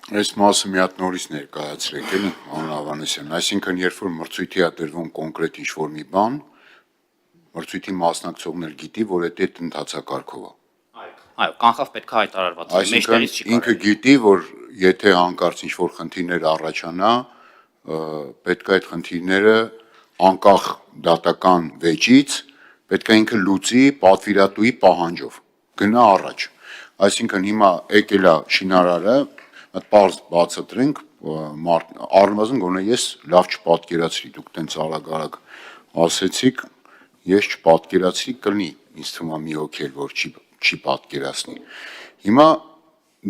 Այս մասը մի հատ նորից ներկայացրեք էլի Անն Ավանեսյան, այսինքն երբ որ մրցույթի է դրվում կոնկրետ ինչ-որ մի բան, մրցույթի մասնակցողն էլ գիտի, որ դա ընթացակարգով է։ Այո, կանխավ պետք է հայտարարված լինի, մեջտեղից չի Ինքը գիտի, որ եթե հանկարծ ինչ-որ խնդիրներ առաջանա, պետք է այդ խնդիրները անկախ դատական վեճից պետք է ինքը լուծի պատվիրատուի պահանջով, գնա առաջ։ Այսինքն հիմա եկել է շինարարը, այդ պարզ բացատրենք, առնվազն գոնե ես լավ չպատկերացրի, դուք տենց արագ ասեցիք, ես չպատկերացրի, կլինի, ինձ թվում է մի հոգի էլ, որ չի պատկերացնի։ Հիմա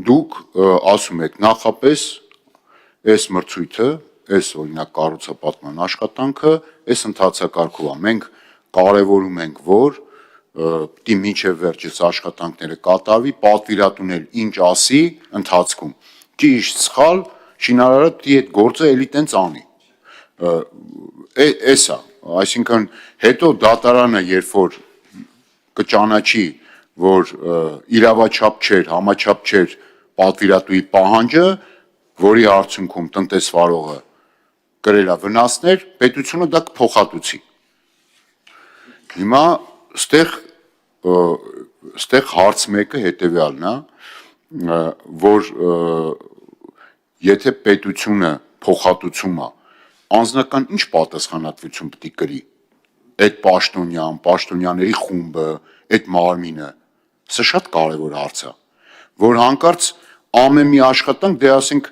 դուք ասում եք նախապես այս մրցույթը, այս օրինակ կառուցապատման աշխատանքը, այս ընթացակարգով է, մենք կարևորում ենք, որ պիտի մինչև վերջից աշխատանքները կատարվի, պատվիրատուն էլ ինչ ասի ընթացքում, ճիշտ սխալ, շինարարը պիտի այդ գործը էլի տենց անի, էս է, այսինքն հետո դատարանը երբ որ կճանաչի, որ իրավաչափ չէր, համաչափ չէր պատվիրատուի պահանջը, որի արդյունքում տնտեսվարողը կրել է վնասներ, պետությունը դա կփոխհատուցի։ Հիմա ստեղ հարց մեկը հետևյալն է, որ եթե պետությունը փոխհատուցում է, անձնական ինչ պատասխանատվություն պիտի կրի այդ պաշտոնյան, պաշտոնյաների խումբը, այդ մարմինը, սա շատ կարևոր հարց է, որ հանկարծ ամեն մի աշխատանք, դե ասենք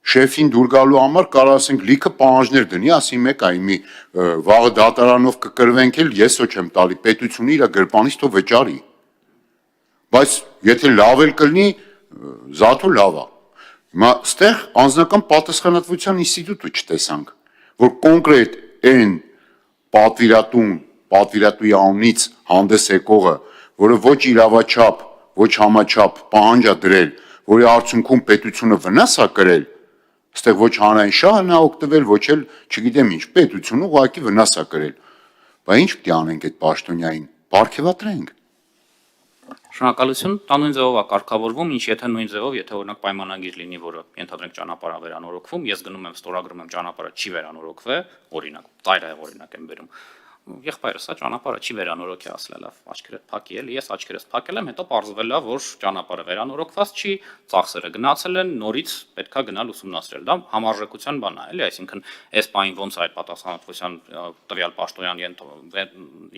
շեֆին դուր գալու համար կարող ասենք լիքը պահանջներ դնի, ասի մեկ այ մի վաղը դատարանով կկրվենք էլ ես ոչ եմ տալի, պետությունը իր գրպանից թող վճարի, բայց եթե լավ էլ կլինի, զաթո լավ է։ Հիմա ստեղ անձնական պատասխանատվության ինստիտուտը չտեսանք, որ կոնկրետ այն պատվիրատուի անունից հանդես եկողը, որը ոչ իրավաչափ, ոչ համաչափ պահանջ է դրել, որի արդյունքում պետությունը վնաս է կրել, ստեղ ոչ հանրային շահն է օգտվել, ոչ էլ չգիտեմ ինչ, պետությունը ուղղակի վնաս է կրել, բայց ինչ պիտի անենք այդ պաշտոնյային, պարգևատրենք։ Շնորհակալություն, դա նույն ձևով է կարգավորվում, ինչ եթե նույն ձևով, եթե օրինակ պայմանագիր լինի, որը ենթադրենք ճանապարհ վերանորոգվում, ես գնում եմ ստորագրում եմ ճանապարհը չի վերանորոգվել, օրինակ, ծայրահեղ օրինակ եմ բերում։ Եղբայրս սա ճանապարհը չի վերանորոգի, ասել է լավ, աչքերդ փակի էլի, ես աչքերս փակել եմ, հետո պարզվել է, որ ճանապարհը վերանորոգված չի, ծախսերը գնացել են, նորից պետքա գնալ ուսումնասիրել, դա համարժեքության բան է, էլի, այսինքն այս պահին ոնց է այդ պատասխանատվության տվյալ պաշտոնյան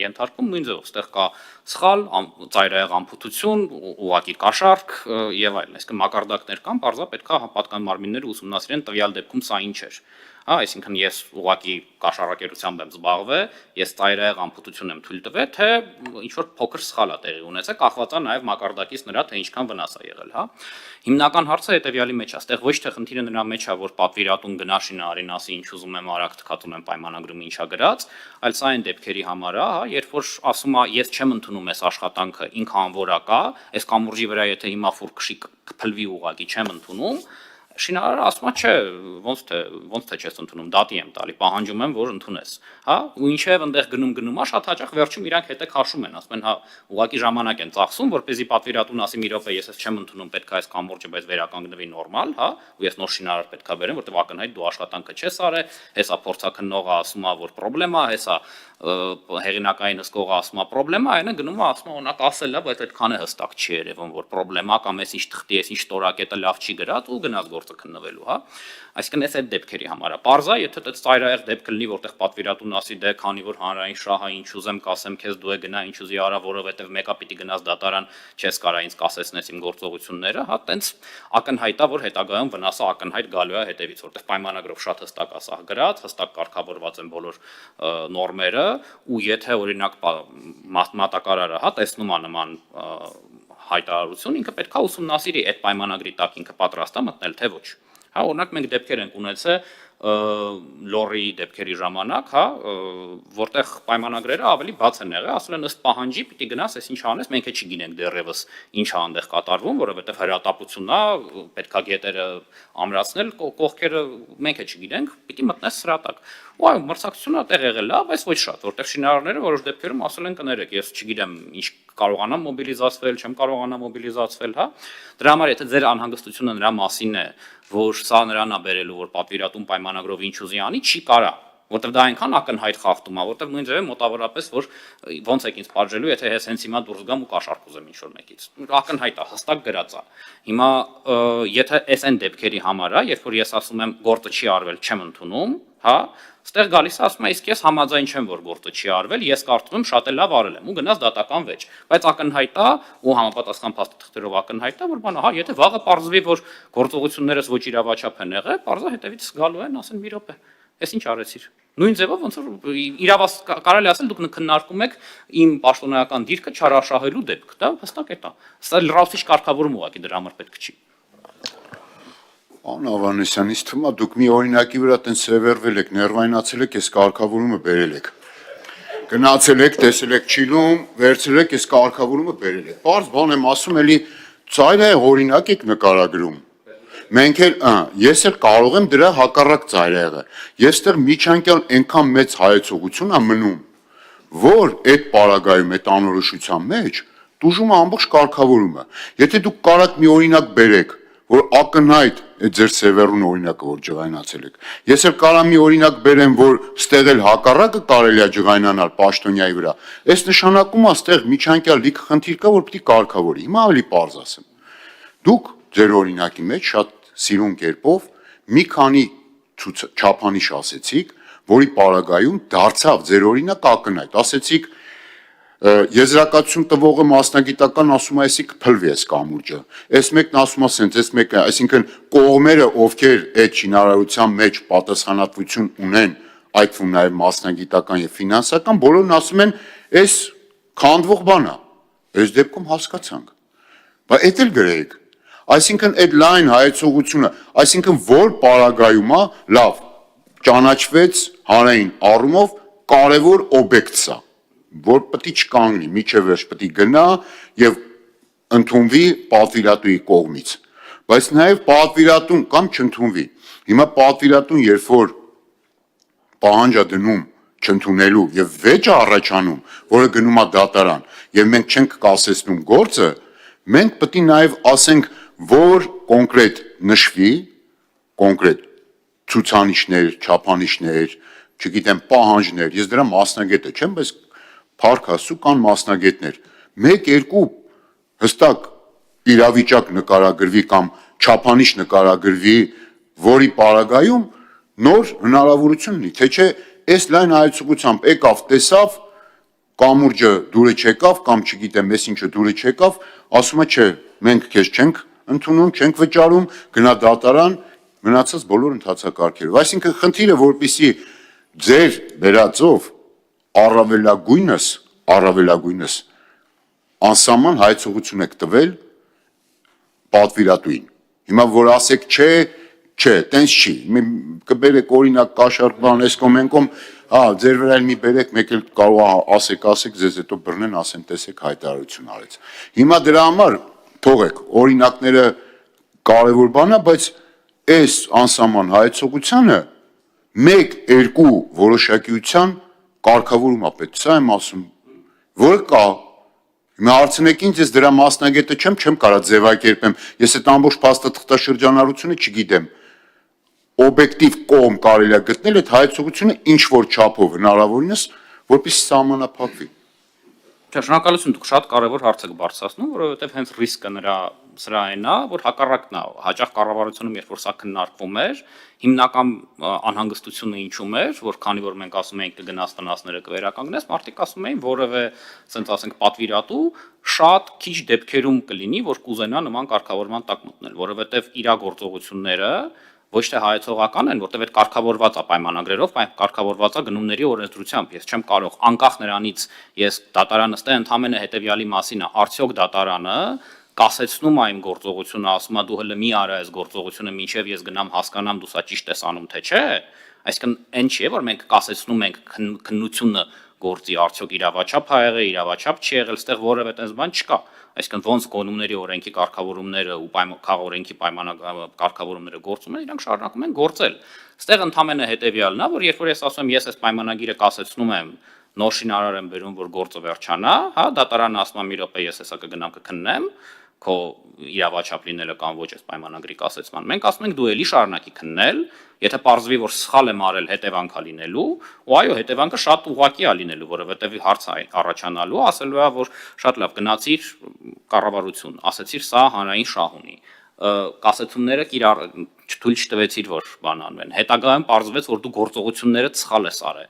ենթարկում, նույն ձևով, ստեղ կա սխալ, ծայրահեղ անփութություն, ուղղակի կաշառք եւ այլն, այսինքն մակարդակներ կան, պարզա պետքա պատկան մարմինները ուսումնասիրեն տվյալ դեպքում սա ինչ էր։ Այսինքն ես ուղղակի կաշառակերությամբ եմ զբաղվել, ես ծայրահեղ անփութություն եմ թույլ տվել, թե ինչ-որ փոքր սխալ է տեղի ունեցել, կախված է նաև մակարդակից նրա, թե ինչքան վնաս է եղել, հա։ Հիմնական հարցը հետևյալի մեջ է, այստեղ ոչ թե խնդիրը նրա մեջ է, որ պատվիրատուն գնա շինարարին ասի ինչ ուզում եմ արագ թքածում եմ պայմանագրում ինչա գրած, այլ սա այն դեպքերի համար է, հա, երբ որ ասում է ես չեմ ընդունում այս աշխատանքը, ինքը անորակ է, այս կամուրջի վրա եթե հիմա ֆուր քշի կփլվի ուղղակի չեմ ընդունում, շինարարը ասում է չէ, ոնց թե չես ընդունում, դատի եմ տալի, պահանջում եմ, որ ընդունես, հա, ու ինչև այնտեղ գնում, շատ հաճախ վերջում իրանք հետը քաշում են, ասում են, հա, ուղղակի ժամանակ են ծախսում, որպեսզի պատվիրատուն ասի մի րոպե, ես չեմ ընդունում, պետք է այս կամուրջը բայց վերականգնվի նորմալ, հա, ու ես նոր շինարար պետք է բերեմ, որտեղ ակնհայտ դու աշխատանքը չես արել, հեսա փորձաքննողը ասում է, որ պրոբլեմա, հեսա հեղինակային հսկողը ասում է պրոբլեմա, այնը գնում է ասում է օրինակ ասել է, բայց այդքան է հստակ չի երևում, որ պրոբլեմա կամ էս ինչ թղթի, էս ինչ տորակետը լավ չի գրած ու գնաց գործը քննվելու, հա։ Այսինքն էս այդ դեպքերի համար է։ Պարզա, եթե դա ծայրահեղ դեպք լինի, որտեղ պատվիրատուն ասի դե քանի որ հանրային շահը ինչ ուզեմ կասեմ քեզ դու է գնա ինչ ուզի արա, որովհետև մեկա պիտի գնաս դատարան, չես կարա ինձ կասեցնես իմ գործողությունները, հա, տենց ակնհայտ է, որ հետագայում վնասը ակնհայտ գալու է հետևից, որտեղ պայմանագրով շատ հստակ է սա գրած, հստակ կարգավորված են բոլոր նորմերը, ու եթե օրինակ մատակարարը հա տեսնում է նման հայտարարություն, ինքը պետք է ուսումնասիրի այդ պայմանագրի տակ ինքը պատրաստ է մտնել թե ոչ։ Հա, օրինակ մենք դեպքեր ենք ունեցել, լորի դեպքերի ժամանակ, հա, որտեղ պայմանագրերը ավելի բաց են եղել, ասել են ըստ պահանջի պիտի գնաս, այս ինչ անես, մենք էլ չգիտենք դեռևս ինչ է այնտեղ կատարվում, որովհետև հրատապությունն է, պետքա գետերը ամրացնել, կողքերը մենք էլ չգիտենք, պիտի մտնես սրատակ։ Ու այո, մրցակցությունը տեղ եղել է, բայց ոչ շատ, որտեղ շինարարները որոշ դեպքերում ասել են կներեք, ես չգիտեմ ինչ կարողանամ մոբիլիզացվել, չեմ կարողանա մոբիլիզացվել, հա։ Դրա համար եթե ձեր անհանգստությունը նրա մասին է, որ սա նրան է բերելու, որ պատվիրատուն պայմանագրով ինչ ուզի անի, չի կարա, որտեղ դա այնքան ակնհայտ խախտում է, որտեղ նույն ձևը մոտավորապես որ ոնց եք ինձ պատժելու, եթե ես հենց հիմա դուրս գամ ու կաշառք ուզեմ ինչ-որ մեկից։ Ակնհայտ է, հստակ գրած է։ Հիմա եթե այս այն դեպքերի համար է, երբ որ ես ասում եմ գործը չի արվել, չեմ ընդունում, հա, ստեղ գալիս է ասում է իսկ ես համաձայն չեմ որ գործը չի արվել, ես կարծում եմ շատ էլ լավ արել եմ ու գնաց դատական վեճ, բայց ակնհայտ է ու համապատասխան փաստաթղթերով ակնհայտ է որ բանը, հա, եթե վաղը պարզվի որ գործողություններս ոչ իրավաչափ են եղել, պարզա հետևից գալու են, ասեն մի րոպե, ես ինչ արեցիր։ Նույն ձևով ոնց որ իրավաս կարելի ասել դուք քննարկում եք իմ պաշտոնական դիրքը չարաշահելու դեպք, դա հստակ է դա։ Սա լրացուցիչ կարգավորում ուղղակի դրա համար պետք չի։ Պարոն Ավանեսյան, ինձ թվում է դուք մի օրինակի վրա տենց սևեռվել եք, ներվայնացել եք, այս կարգավորումը բերել եք։ Գնացել եք, տեսել եք Չիլում, վերցրել եք, այս կարգավորումը բերել եք։ Պարզ բան եմ ասում, էլի ծայրահեղ օրինակ եք նկարագրում։ Մենք էլ, ես էլ կարող եմ դրա հակառակ ծայրահեղը։ Ես դեռ միջանկյալ այնքան մեծ հայեցողություն եմ մնում, որ այդ պարագայում, այդ անորոշության մեջ տուժում է ամբողջ կարգավորումը։ Եթե դուք կարաք մի օրինակ բերեք, որ ակնհայտ այդ ձեր սևեռուն օրինակը որ ջղայնացել եք։ Ես էլ կարամ մի օրինակ բերեմ, որ ստեղ էլ հակառակը կարելի է ջղայնանալ պաշտոնյայի վրա։ Այս նշանակում է ստեղ միջանկյալ լիքը խնդիր կա, որ պիտի կարգավորի։ Հիմա ավելի պարզ ասեմ։ Դուք ձեր օրինակի մեջ շատ սիրուն կերպով մի քանի չափանիշ ասեցիք, որի պարագայում դարձավ ձեր օրինակ ակնհայտ։ Ասեցիք եզրակացություն տվողը մասնագիտական ասում է, այսի կփլվի այս կամուրջը։ Այս մեկն ասում է սենց, այս մեկը, այսինքն կողմերը, ովքեր այդ շինարարության մեջ պատասխանատվություն ունեն, այդ թվում նաև մասնագիտական եւ ֆինանսական, բոլորն ասում են, այս քանդվող բան է։ Այս դեպքում հասկացանք։ Բայց էդ էլ գրեիք։ Այսինքն այդ լայն հայեցողությունը, այսինքն որ պարագայում է, լավ, ճանաչվեց հանրային առումով կարևոր օբյեկտ սա, որ պետք է չկանգնի, միջև վերջ պետք է գնա եւ ընդունվի պատվիրատուի կողմից։ Բայց նաեւ պատվիրատուն կամ չընդունվի։ Հիմա պատվիրատուն երբ որ պահանջ է դնում չընդունելու եւ վեճ է առաջանում, որը գնում է դատարան, եւ մենք չենք կասեցնում գործը, մենք պետք է նաեւ ասենք, որ կոնկրետ նշվի, կոնկրետ ցուցանիշներ, չափանիշներ, չգիտեմ, պահանջներ, ես դրա մասնագետը չեմ, բայց փառք Աստծո կան մասնագետներ։ 1-2 հստակ իրավիճակ նկարագրվի կամ չափանիշ նկարագրվի, որի պարագայում նոր հնարավորություն ունի, թե չէ այս լայն հայեցողությամբ եկավ, տեսավ, կամուրջը դուրը չեկավ կամ չգիտեմ, ես ինչը դուրը չեկավ, ասում է չէ, մենք քեզ չենք ընդունում, չենք վճարում, գնա դատարան, մնացած բոլոր ընթացակարգերով։ Այսինքն խնդիրը, որպեսզի ձեր վերածով առավելագույնս անսահման հայեցողություն եք տվել պատվիրատուին։ Հիմա որ ասեք չէ, տենց չի։ Կբերեք օրինակ կաշառք բան, այս կոմենկոմ, հա, ձեր վրա էլ մի բերեք, մեկ էլ կարող ասեք, ձեզ հետո բռնեն, ասեն, տեսեք հայտարարություն արեց։ Հիմա դրա համար թողեք, օրինակները կարևոր բան է, բայց այս անսահման հայեցողությանը 1-2 որոշակիության կարգավորում է պետք, սա եմ ասում, որը կա։ Հիմա հարցնեք ինձ, ես դրա մասնագետը չեմ կարա ձևակերպեմ, ես այդ ամբողջ փաստաթղթաշրջանառությունը չգիտեմ, օբյեկտիվ կողմ կարելի է գտնել այդ հայեցողությունը ինչ որ չափով հնարավորինս, որպեսզի սահմանափակվի։ Շնորհակալություն, դուք շատ կարևոր հարց եք բարձրացնում, որովհետև հենց ռիսկը նրա սրա այն է, որ հակառակն է, հաճախ կառավարությունում երբ որ սա քննարկվում էր, հիմնական անհանգստությունը ինչու՞մ էր, որ քանի որ մենք ասում էինք կգնաս տնասները կվերականգնես, մարդիկ ասում էին, որևէ, ասենք ասենք պատվիրատու շատ քիչ դեպքերում կլինի, որ կուզենա նման կարգավորման տակ մտնել, որովհետև իր գործողությունները ոչ թե հայեցողական են, որտեղ այդ կարգավորված է պայմանագրերով, կարգավորված է գնումների օրենսդրությամբ։ Ես չեմ կարող անկախ նրանից, ես դատարանը ստե ընդամենը հետևյալի մասին է, արդյոք դատարանը կասեցնում է իմ գործողությունը, ասում է դու հələ մի արա այս գործողությունը, մինչև ես գնամ հասկանամ դու սա ճիշտ ես անում թե չէ, այսինքն այն չի, որ մենք կասեցնում ենք քննությունը գործի արդյոք իրավաչափ ա եղել, իրավաչափ չի եղել, այստեղ որևէ տես բան չկա։ Այսինքն ոնց կոնումների օրենքի կարգավորումները ու քաղաքօրենքի կարգավորումները գործում են, իրանք շարունակում են գործել։ Այստեղ ընդամենը հետեւյալն է, որ երբ որ ես ասում եմ, ես այս պայմանագիրը կասեցնում եմ, նոր շինարար եմ բերում, որ գործը վերջանա, հա, դատարանը ասում է մի րոպե, ես հեսա կգնամ կքննեմ, քո իրավաչափ լինելը կամ ոչ այս պայմանագրի կասեցման։ Մենք ասում ենք դու էլի շարունակի քննել, եթե պարզվի, որ սխալ եմ արել, հետևանք ա լինելու, ու այո, հետևանքը շատ ուղղակի ա լինելու, որովհետև հարց է առաջանալու, ասելու է, որ շատ լավ գնացիր կառավարություն, ասեցիր սա հանրային շահ ունի, կասեցումները կիրառ թույլ չտվեցիր, որ բան անվեն։ Հետագայում պարզվեց, որ դու գործողությունները սխալ ես արել,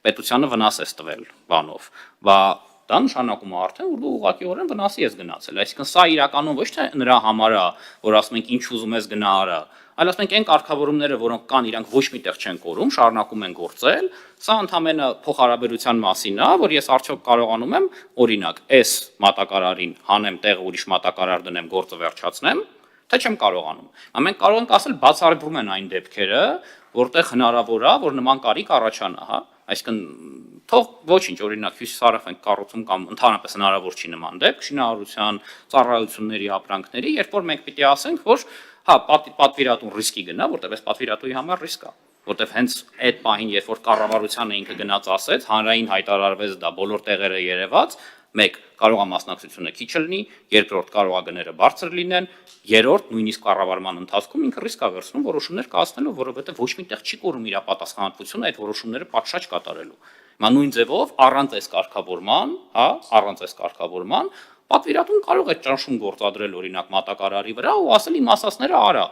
պետությանը վնաս ես տվել բանով, բա դա նշանակում է արդեն, որ դու ուղղակիորեն վնասի ես գնացել։ Այսինքն սա իրականում ոչ թե նրա համար է, որ ասում ենք ինչ ուզում ես գնա արա, այլ ասում ենք այն կարգավորումները, որոնք կան, իրանք ոչ միտեղ չեն կորում, շարունակում են գործել։ Սա ընդհանրապես փոխհարաբերության մասին է, որ ես արդյոք կարողանում եմ, օրինակ, այս մատակարարին հանեմ տեղը ուրիշ մատակարար դնեմ, գործը վերջացնեմ, թե չեմ կարողանում։ Մենք կարող ենք ասել բացառվում են այն դեպքերը, որտեղ հնարավոր է, որ նման կարիք առաջանա, հա։ Այսինքն թող ոչինչ, օրինակ հյուսիսարավ ենք կառուցում կամ ընդհանրապես հնարավոր չի նման դեպք շինարարության, ծառայությունների ապրանքների, երբ որ մենք պիտի ասենք, որ հա պատվիրատուն ռիսկի գնա, որտեղ այս պատվիրատուի համար ռիսկ է, որտեղ հենց այդ պահին, երբ որ կառավարությանը ինքը գնաց ասեց, հանրային հայտարարվեց դա բոլոր տեղերը երևաց, մեկ կարող է մասնակցությունը քիչ լինի, երկրորդ կարող է գները բարձր լինեն, երրորդ նույնիսկ կառավարման ընթացքում ինքը ռիսկ է վերցնում որոշումներ կայացնելու, որովհետև ոչ միտեղ չի կորում իր պատասխանատվությունը այդ որոշումները պատշաճ կատարելու։ Հիմա նույն ձևով առանց այս կարգավորման, հա, առանց այս կարգավորման պատվիրատուն կարող է ճնշում գործադրել օրինակ մատակարարի վրա ու ասել իմ ասածները արա,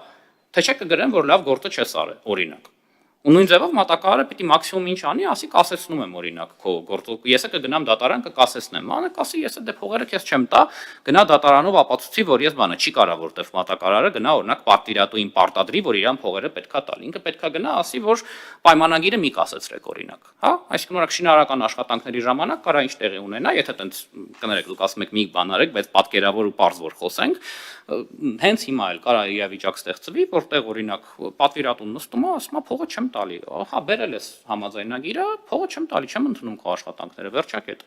թե չէ կգրեմ, որ լավ գործը չես արել, օրինակ։ Ու նույն ձևով մատակարարը պիտի մաքսիմում ինչ անի, ասի կասեցնում եմ օրինակ քո գործը, ես կգնամ դատարան կկասեցնեմ, անը կասի ես այդ փողերը քեզ չեմ տա, գնա դատարանով ապացուցի, որ ես բանը չի կարա, որտեվ մատակարարը գնա օրինակ պատվիրատուին պարտադրի, որ իրան փողերը պետքա տալ, ինքը պետքա գնա ասի, որ պայմանագիրը մի կասեցրեք օրինակ, հա, այսինքն օրինակ շինարարական աշխատանքների ժամանակ կարա ինչ տեղի ունենա, եթե տենց կներեք դուք ասում եք մի բան արեք, բայց պատկերավոր ու պարզ որ խոսենք, հենց հիմա էլ կարա իրավիճակ ստեղծվի, որտեղ օրինակ պատվիրատուն նստում է, ասում է փողը չեմ տալի, հա բերել ես համաձայնագիրը, փողը չեմ տալի, չեմ ընդունում քո աշխատանքները, վերջակետ։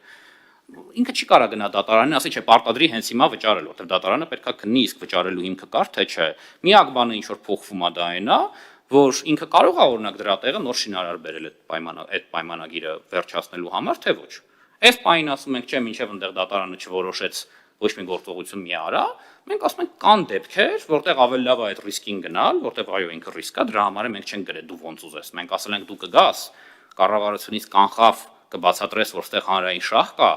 Ինքը չի կարա գնա դատարանին, ասի չէ, պարտադրի հենց հիմա վճարել, որտեղ դատարանը պետքա քննի, իսկ վճարելու հիմքը կար թե չէ։ Միակ բանը ինչ որ փոխվում է դա այն է, որ ինքը կարող է օրինակ դրա տեղը նոր շինարար բերել այդ պայմանագիրը վերջացնելու համար, թե ոչ։ Այս պահին ասում ենք, չէ, մինչև այնտեղ դատարանը չորոշեց ոչ մի գործողություն մի արա, մենք ասում ենք կան դեպքեր, որտեղ ավելի լավ է այդ ռիսկին գնալ, որտեղ այո ինքը ռիսկ է, դրա համար մենք չենք գրել դու ոնց ուզես։ Մենք ասել ենք դու կգաս, կառավարությունից կանխավ կբացատրես, որ ստեղ հանրային շահ կա,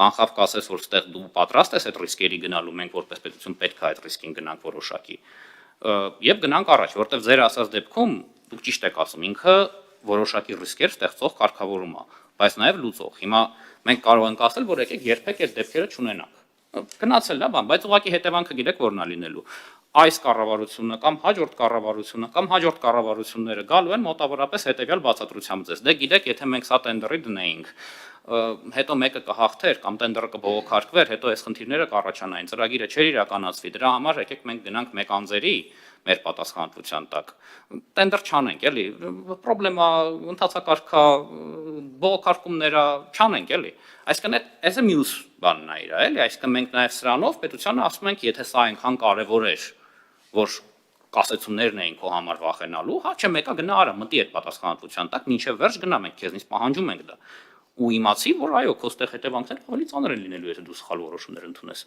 կանխավ կասես, որ ստեղ դու պատրաստ ես այդ ռիսկերի գնալու, մենք որպես պետություն պետք է այդ ռիսկին գնանք որոշակի։ Եվ գնանք առաջ, որտեղ ձեր ասած դեպքում դուք ճիշտ եք ասում, ինքը որոշակի ռիսկեր ստեղծող կարգավորում է, բայց նաև լուծող։ Հիմա մենք կարող ենք ասել, որ եկեք երբեք այդ դեպքերը չունենանք։ Գնացել է բան, բայց ուղղակի հետևանքը գիտեք որն է լինելու։ Այս կառավարությունը կամ հաջորդ կառավարությունը կամ հաջորդ կառավարությունները գալու են մոտավորապես հետևյալ բացատրությամբ ձեզ։ Դե գիտեք, եթե մենք սա տենդերի դնեինք, հետո մեկը կհաղթեր կամ տենդերը կբողոքարկվեր, հետո այս խնդիրները կառաջանային, ծրագիրը չէր իրականացվի, դրա համար եկեք մենք գնանք մեկ անձերի մեր պատասխանատվության տակ։ Տենդեր չանենք, էլի, պրոբլեմա, ընթացակարգա, բողոքարկումները չանենք, էլի։ Այսինքն այս է մյուս բանն է իր, էլի, այսինքն մենք նաև սրանով պետությանը ասում ենք, եթե սա այնքան կարևոր էր, որ կասեցումներն էին քո համար վախենալու, հա չէ, մեկը գնա արա, մտի այդ պատասխանատվության տակ, մինչև վերջ գնա մենք քեզնից պահանջում ենք դա։ Ու իմացի, որ այո, քո ստեղ հետևանքները ավելի ծանր են լինելու, եթե դու սխալ որոշումներ ընդունես։